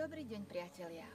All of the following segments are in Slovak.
Dobrý deň, priatelia.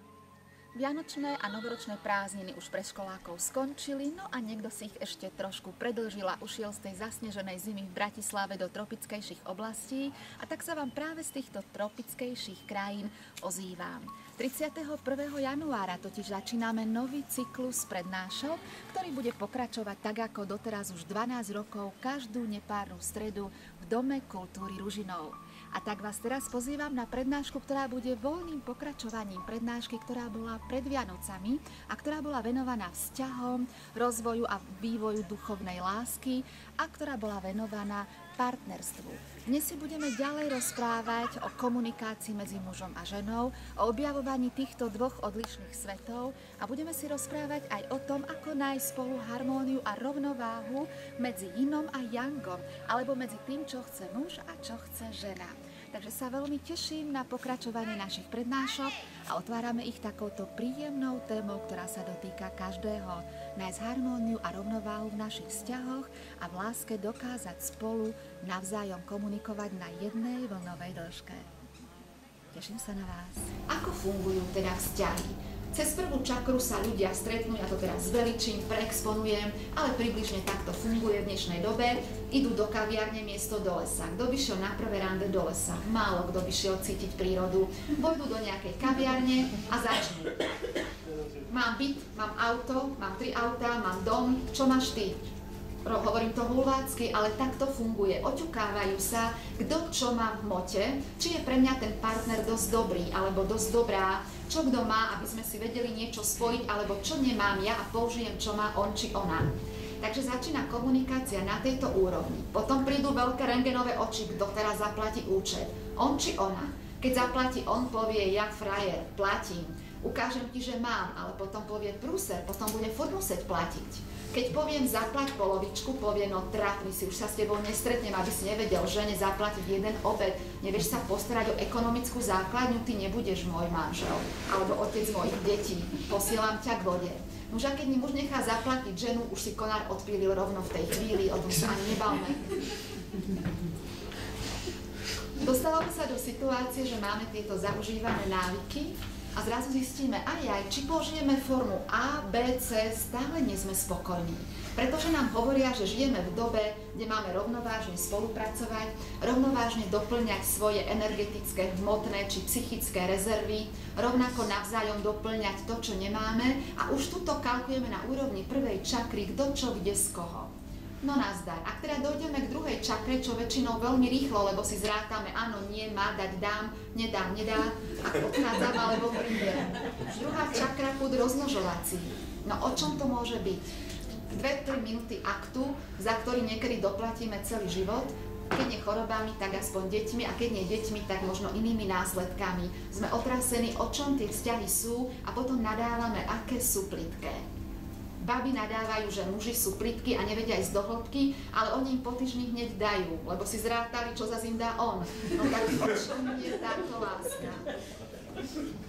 Vianočné a novoročné prázdniny už pre školákov skončili, no a niekto si ich ešte trošku predĺžil a ušiel z tej zasneženej zimy v Bratislave do tropickejších oblastí, a tak sa vám práve z týchto tropickejších krajín ozývam. 31. januára totiž začíname nový cyklus prednášok, ktorý bude pokračovať tak ako doteraz už 12 rokov každú nepárnu stredu v Dome kultúry Ružinov. A tak vás teraz pozývam na prednášku, ktorá bude voľným pokračovaním prednášky, ktorá bola pred Vianocami a ktorá bola venovaná vzťahom, rozvoju a vývoju duchovnej lásky a ktorá bola venovaná partnerstvu. Dnes si budeme ďalej rozprávať o komunikácii medzi mužom a ženou, o objavovaní týchto dvoch odlišných svetov a budeme si rozprávať aj o tom, ako nájsť spolu harmóniu a rovnováhu medzi yinom a yangom, alebo medzi tým, čo chce muž a čo chce žena. Takže sa veľmi teším na pokračovanie našich prednášok a otvárame ich takouto príjemnou témou, ktorá sa dotýka každého. Nájsť harmóniu a rovnováhu v našich vzťahoch a v láske dokázať spolu navzájom komunikovať na jednej vlnovej dĺžke. Teším sa na vás. Ako fungujú teda vzťahy? Cez prvú čakru sa ľudia stretnú, ja to teraz zveličím, preexponujem, ale približne takto funguje v dnešnej dobe. Idú do kaviarne miesto do lesa. Kto by šiel na prvé rande do lesa? Málo kto by šiel cítiť prírodu. Vojdu do nejakej kaviarne a začnú. Mám byt, mám auto, mám 3 autá, mám dom, čo máš ty? Hovorím to hulvácky, ale takto funguje. Oťukávajú sa, kto čo má v hmote, či je pre mňa ten partner dosť dobrý alebo dosť dobrá, čo kto má, aby sme si vedeli niečo spojiť, alebo čo nemám ja a použijem, čo má on či ona. Takže začína komunikácia na tejto úrovni. Potom prídu veľké rentgenové oči, kto teraz zaplatí účet. On či ona. Keď zaplatí on, povie ja frajer, platím. Ukážem ti, že mám, ale potom povie prúser, potom bude furt musieť platiť. Keď poviem zaplať polovičku, povie no trafni si, už sa s tebou nestretnem, aby si nevedel žene zaplatiť jeden obed. Nevieš sa postarať o ekonomickú základňu, ty nebudeš môj manžel alebo otec mojich detí. Posielam ťa k vode. Už a keď mi muž nechá zaplatiť ženu, už si konár odpílil rovno v tej chvíli, o tom sa ani nebavme. Dostávame sa do situácie, že máme tieto zaužívané návyky a zrazu zistíme, či použijeme formu A, B, C, stále nie sme spokojní. Pretože nám hovoria, že žijeme v dobe, kde máme rovnovážne spolupracovať, rovnovážne doplňať svoje energetické, hmotné či psychické rezervy, rovnako navzájom doplňať to, čo nemáme, a už tuto kalkulujeme na úrovni prvej čakry, kto čo kde z koho. No nazdar. Ak teda dojdeme k druhej čakre, čo väčšinou veľmi rýchlo, lebo si zrátame, áno, nie, má, dať, dám, nedám, nedá, ak odchádzam alebo prídem. Druhá čakra, púd rozmnožovací. No o čom to môže byť? 2-3 minúty aktu, za ktorý niekedy doplatíme celý život, keď nie chorobami, tak aspoň deťmi, a keď nie deťmi, tak možno inými následkami. Sme otrasení, o čom tie vzťahy sú, a potom nadávame, aké sú plitké. Baby nadávajú, že muži sú plitky a nevedia ísť do hĺbky, ale oni im po týždni hneď dajú, lebo si zrátali, čo zase im dá on. No tak o čom je táto láska?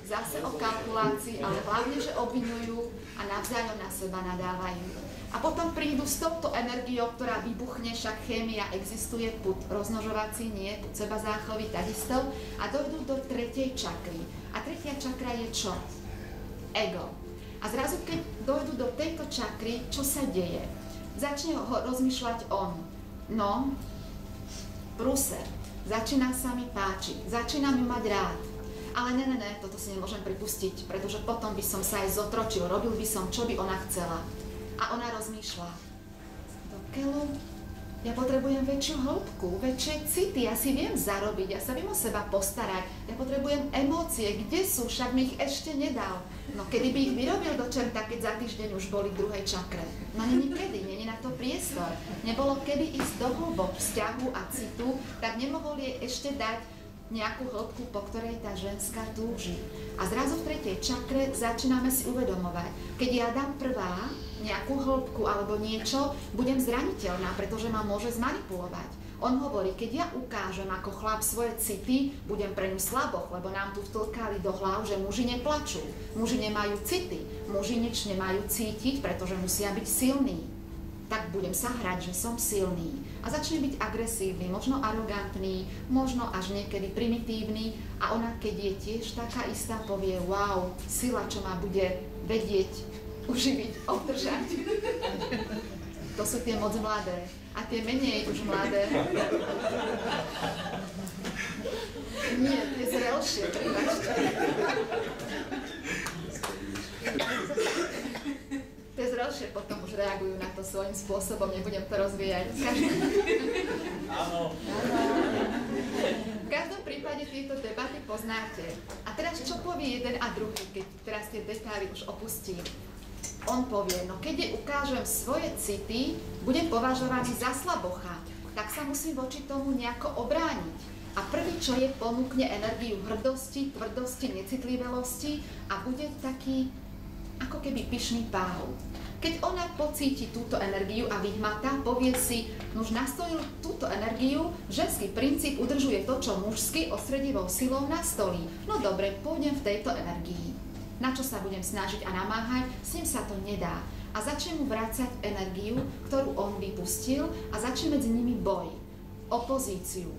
Zase o kalkulácii, ale hlavne, že obviňujú a navzájom na seba nadávajú. A potom prídu s touto energiou, ktorá vybuchne, však chémia existuje, pud rozmnožovací nie, pud seba záchovy takisto, a dojdú do tretej čakry. A tretia čakra je čo? Ego. A zrazu, keď dojdu do tejto čakry, čo sa deje? Začne ho rozmýšľať on. No, prúser, začína sa mi páčiť, začínam ju mať rád. Ale ne, toto si nemôžem pripustiť, pretože potom by som sa aj zotročil, robil by som, čo by ona chcela. A ona rozmýšľa. Do keľu, ja potrebujem väčšiu hĺbku, väčšie city, ja si viem zarobiť, ja sa viem o seba postarať, ja potrebujem emócie, kde sú, však mi ich ešte nedal. No kedy by ich vyrobil do čerta, keď za týždeň už boli v druhej čakre? No není kedy, není na to priestor. Nebolo kedy ísť do hĺbok vzťahu a citu, tak nemohol jej ešte dať nejakú hĺbku, po ktorej tá ženská túži. A zrazu v tretej čakre začíname si uvedomovať, keď ja dám prvá nejakú hĺbku alebo niečo, budem zraniteľná, pretože ma môže zmanipulovať. On hovorí, keď ja ukážem ako chlap svoje city, budem pre ňu slaboch, lebo nám tu vtlkali do hlav, že muži neplačú, muži nemajú city, muži nič nemajú cítiť, pretože musia byť silní. tak budem sa hrať, že som silný. A začne byť agresívny, možno arogantný, možno až niekedy primitívny a ona, keď je tiež taká istá, povie, wow, sila, čo ma bude vedieť, uživiť, obdržať. To sú tie moc mladé. A tie menej už mladé. Nie, tie zrelšie, prepáčte. Tie zrelšie potom už reagujú na to svojím spôsobom, nebudem to rozvíjať. Áno. V každom prípade tieto debaty poznáte. A teraz čo povie jeden a druhý, keď teraz tie detaily už opustím? On povie, no keď jej ukážem svoje city, budem považovaný za slabocha, tak sa musím voči tomu nejako obrániť. A prvý, čo je, ponúkne energiu hrdosti, tvrdosti, necitlivelosti a bude taký ako keby pyšný páhov. Keď ona pocíti túto energiu a vyhmatá, povie si, už nastojil túto energiu, ženský princíp udržuje to, čo mužský ostredivou silou nastolí. No dobre, pôjdem v tejto energii. Na čo sa budem snažiť a namáhať, s ním sa to nedá. A začne mu vrácať energiu, ktorú on vypustil a začne medzi nimi boj, opozíciu,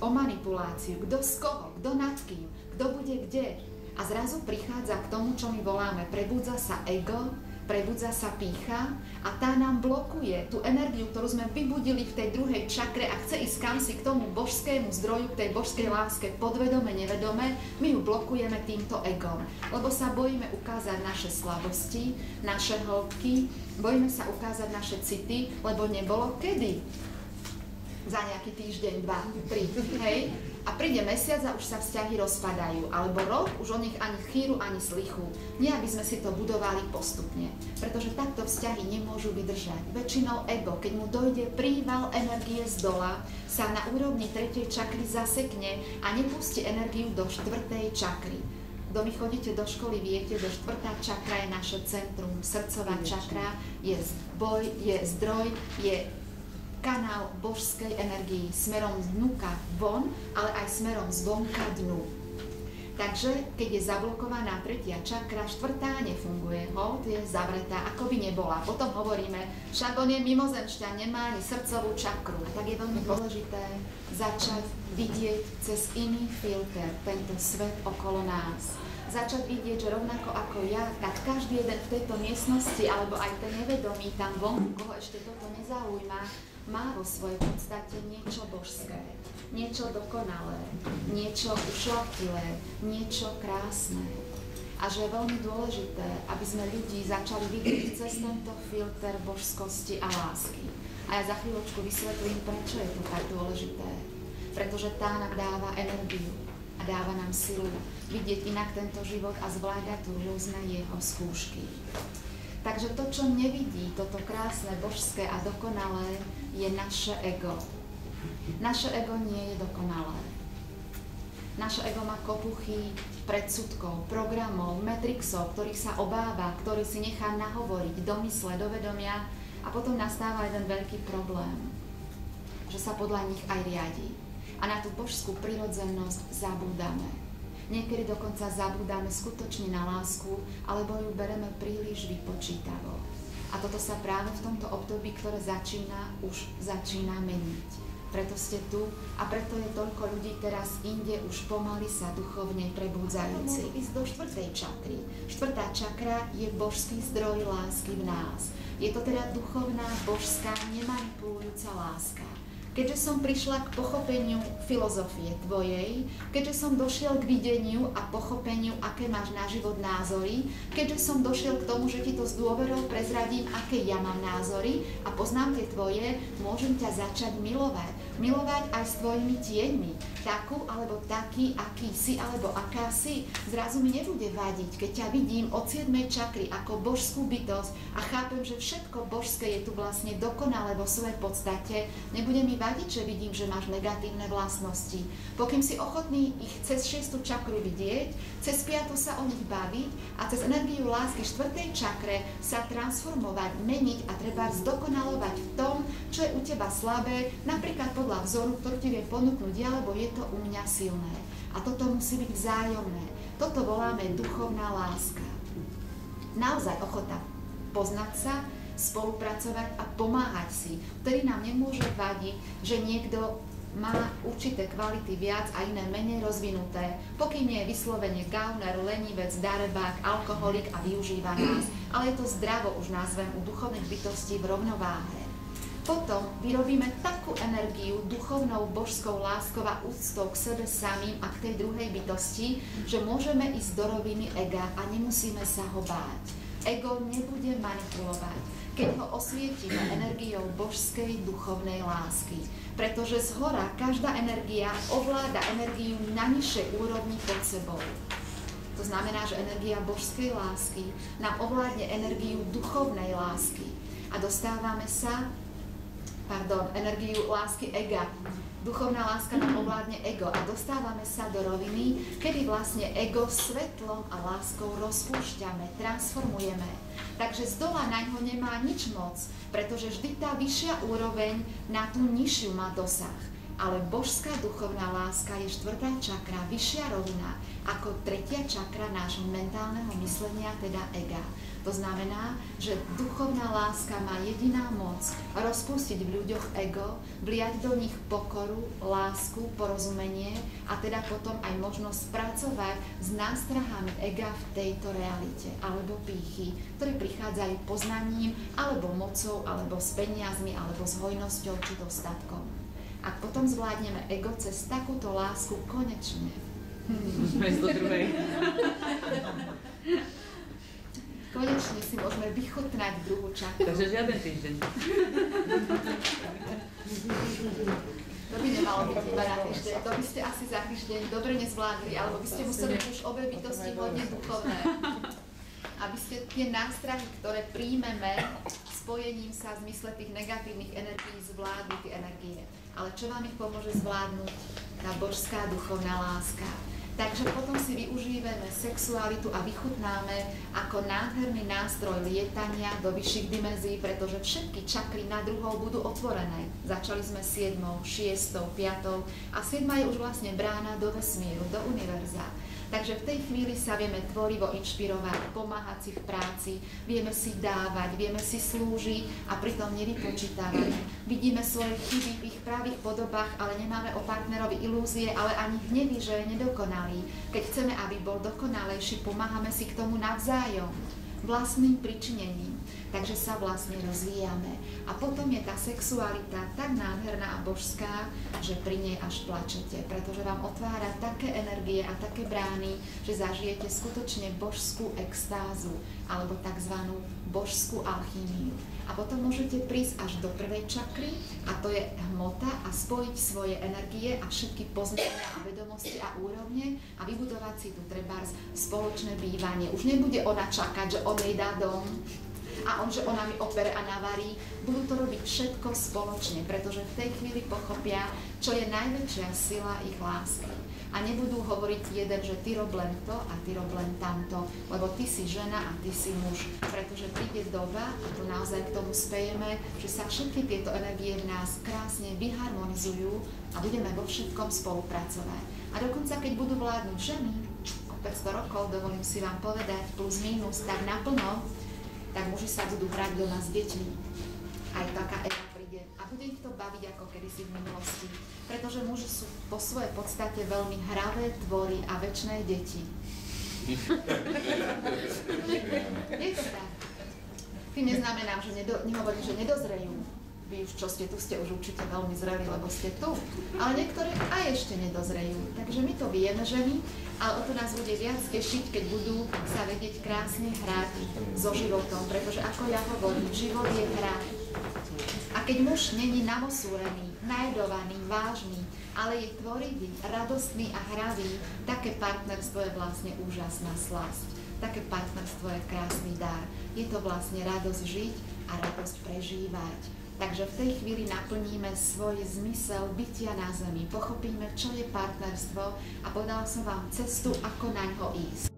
o manipuláciu, kto z koho, kto nad kým, kto bude kde. A zrazu prichádza k tomu, čo my voláme, prebudza sa ego, prebudza sa pýcha a tá nám blokuje tú energiu, ktorú sme vybudili v tej druhej čakre a chce ísť kam si k tomu božskému zdroju, k tej božskej láske, podvedome, nevedome, my ju blokujeme týmto egom. Lebo sa bojíme ukázať naše slabosti, naše hĺbky, bojíme sa ukázať naše city, lebo nebolo kedy. Za nejaký týždeň, 2, 3, hej? A príde mesiac a už sa vzťahy rozpadajú, alebo rok, už o nich ani chýru, ani slichu. Nie, aby sme si to budovali postupne, pretože takto vzťahy nemôžu vydržať. Väčšinou ego, keď mu dojde príval energie z dola, sa na úrovni 3. čakry zasekne a nepustí energiu do 4. čakry. Kto mi chodíte do školy, viete, že 4. čakra je naše centrum, srdcová čakra je boj, je zdroj, je kanál božskej energii smerom zvnúka von, ale aj smerom zvonka dnu. Takže, keď je zablokovaná 3. čakra, 4. nefunguje, je zavretá, ako by nebola. Potom hovoríme, však on je mimozemšťan, nemá ani srdcovú čakru. Tak je veľmi dôležité začať vidieť cez iný filter tento svet okolo nás. Začať vidieť, že rovnako ako ja, tak každý jeden v tejto miestnosti, alebo aj ten nevedomý tam von, koho ešte toto nezaujíma, má vo svojej podstate niečo božské, niečo dokonalé, niečo ušľachtilé, niečo krásne. A že je veľmi dôležité, aby sme ľudí začali vidieť cez tento filter božskosti a lásky. A ja za chvíľočku vysvetlím, prečo je to tak dôležité. Pretože tá nám dáva energiu a dáva nám silu vidieť inak tento život a zvládať rôzne jeho skúšky. Takže to, čo nevidí, toto krásne, božské a dokonalé, je naše ego. Naše ego nie je dokonalé. Naše ego má kopuchy predsudkov, programov, metrixov, ktorých sa obáva, ktorý si nechá nahovoriť do mysle, do vedomia a potom nastáva jeden veľký problém, že sa podľa nich aj riadi. A na tú božskú prirodzenosť zabúdame. Niekedy dokonca zabúdame skutočne na lásku, alebo ju bereme príliš vypočítavo. A toto sa práve v tomto období, ktoré už začína meniť. Preto ste tu a preto je toľko ľudí teraz inde už pomaly sa duchovne prebúdzajúci. Ísť do 4. čakry. 4. čakra je božský zdroj lásky v nás. Je to teda duchovná, božská, nemanipulujúca láska. Keďže som prišla k pochopeniu filozofie tvojej, keďže som došiel k videniu a pochopeniu, aké máš na život názory, keďže som došiel k tomu, že ti to s dôverou prezradím, aké ja mám názory a poznám tie tvoje, môžem ťa začať milovať. Milovať aj s tvojimi tieňmi. Takú alebo taký, aký si alebo aká si. Zrazu mi nebude vadiť, keď ťa vidím od 7. čakry ako božskú bytosť a chápem, že všetko božské je tu vlastne dokonalé vo svojej podstate. Nebude mi vadiť, že vidím, že máš negatívne vlastnosti. Pokým si ochotný ich cez 6. čakru vidieť, cez 5. sa o nich baviť a cez energiu lásky 4. čakre sa transformovať, meniť a treba zdokonalovať v tom, čo je u teba slabé, napríklad podľa vzoru, ktorý ti vie ponúknuť ja, lebo je to u mňa silné. A toto musí byť vzájomné. Toto voláme duchovná láska. Naozaj ochota poznať sa, spolupracovať a pomáhať si. Vtedy nám nemôže vadiť, že niekto má určité kvality viac a iné menej rozvinuté, pokým nie je vyslovene gauner, lenivec, darebák, alkoholik a využíva nás. Ale je to zdravo, už názvem, u duchovných bytostí v rovnováhe. Potom vyrobíme takú energiu duchovnou, božskou láskou a úctou k sebe samým a k tej druhej bytosti, že môžeme ísť do roviny ega a nemusíme sa ho báť. Ego nebude manipulovať, keď ho osvietime energiou božskej duchovnej lásky. Pretože zhora každá energia ovláda energiu na nižšej úrovni pod sebou. To znamená, že energia božskej lásky nám ovládne energiu duchovnej lásky. A dostávame sa, energiu lásky ega. Duchovná láska nám ovládne ego a dostávame sa do roviny, kedy vlastne ego svetlom a láskou rozpúšťame, transformujeme. Takže z dola na ňo nemá nič moc, pretože vždy tá vyššia úroveň na tú nižšiu má dosah. Ale božská duchovná láska je 4. čakra, vyššia rovina, ako 3. čakra nášho mentálneho myslenia, teda ega. To znamená, že duchovná láska má jediná moc rozpustiť v ľuďoch ego, vliať do nich pokoru, lásku, porozumenie a teda potom aj možnosť pracovať s nástrahami ega v tejto realite, alebo pýchy, ktoré prichádzajú poznaním, alebo mocou, alebo s peniazmi, alebo s hojnosťou či dostatkom. Ak potom zvládneme ego cez takúto lásku konečne. Konečne si môžeme vychutnať druhú čakru. Takže žiaden týždeň. To by nemalo byť iba na týždeň. To by ste asi za týždeň dobre nezvládli, alebo by ste museli už obe bytosti hodne duchovné. Aby ste tie nástrahy, ktoré príjmeme spojením sa v zmysle tých negatívnych energií, zvládli tie energie. Ale čo vám ich pomôže zvládnuť? Tá božská duchovná láska. Takže potom si využívame sexualitu a vychutnáme ako nádherný nástroj lietania do vyšších dimenzií, pretože všetky čakry na druhou budú otvorené. Začali sme 7., 6., 5. a 7. je už vlastne brána do vesmíru, do univerza. Takže v tej chvíli sa vieme tvorivo inšpirovať, pomáhať si v práci, vieme si dávať, vieme si slúžiť a pritom nevypočítavať. Vidíme svoje chyby v ich pravých podobách, ale nemáme o partnerovi ilúzie, ale ani hnevy, že je nedokonalý. Keď chceme, aby bol dokonalejší, pomáhame si k tomu navzájom, vlastným pričinením. Takže sa vlastne rozvíjame. A potom je tá sexualita tak nádherná a božská, že pri nej až plačete, pretože vám otvára také energie a také brány, že zažijete skutočne božskú extázu, alebo takzvanú božskú alchýmiu. A potom môžete prísť až do 1. čakry, a to je hmota, a spojiť svoje energie a všetky poznania a vedomosti a úrovne a vybudovať si tu trebárs spoločné bývanie. Už nebude ona čakať, že on jej dá dom, a on, že ona mi opere a navarí, budú to robiť všetko spoločne, pretože v tej chvíli pochopia, čo je najväčšia sila ich lásky. A nebudú hovoriť jeden, že ty rob len to a ty rob len tamto, lebo ty si žena a ty si muž. Pretože príde doba, a to naozaj k tomu spejeme, že sa všetky tieto energie v nás krásne vyharmonizujú a budeme vo všetkom spolupracovať. A dokonca, keď budú vládnuť ženy, o 500 rokov, dovolím si vám povedať, plus minus, tak naplno, tak muži sa budú hrať doma s deťmi. Aj taká éra príde. A bude ich to baviť ako kedysi v minulosti. Pretože muži sú po svojej podstate veľmi hravé tvory a večné deti. Je to tak. Tým neznamenám, že nehovorím, že nedozrejú. Vy už čo ste tu, ste už určite veľmi zreli, lebo ste tu. Ale niektoré aj ešte nedozrejú. Takže my to vieme, ženy, ale o to nás bude viac tešiť, keď budú sa vedieť krásne hrať so životom. Pretože ako ja hovorím, život je hra. A keď muž není namosúrený, najedovaný, vážny, ale je tvorivý, radostný a hravý, také partnerstvo je vlastne úžasná slasť. Také partnerstvo je krásny dar. Je to vlastne radosť žiť a radosť prežívať. Takže v tej chvíli naplníme svoj zmysel bytia na zemi, pochopíme, čo je partnerstvo a podala som vám cestu, ako naňho ísť.